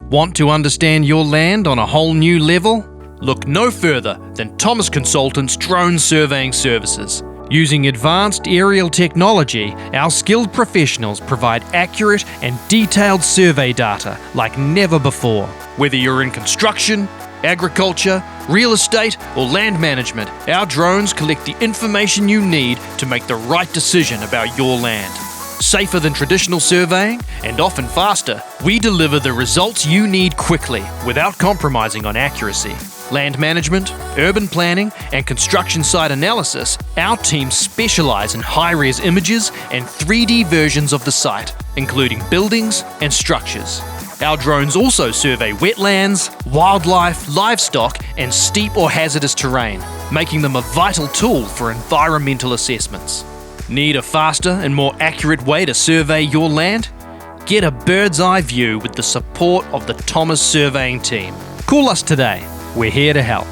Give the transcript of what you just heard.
Want to understand your land on a whole new level? Look no further than Thomas Consultants Drone Surveying Services. Using advanced aerial technology, our skilled professionals provide accurate and detailed survey data like never before. Whether you're in construction, agriculture, real estate, or land management, our drones collect the information you need to make the right decision about your land. Safer than traditional surveying, and often faster, we deliver the results you need quickly without compromising on accuracy. Land management, urban planning, and construction site analysis, our teams specialise in high-res images and 3D versions of the site, including buildings and structures. Our drones also survey wetlands, wildlife, livestock, and steep or hazardous terrain, making them a vital tool for environmental assessments. Need a faster and more accurate way to survey your land? Get a bird's eye view with the support of the Thomas Surveying team. Call us today. We're here to help.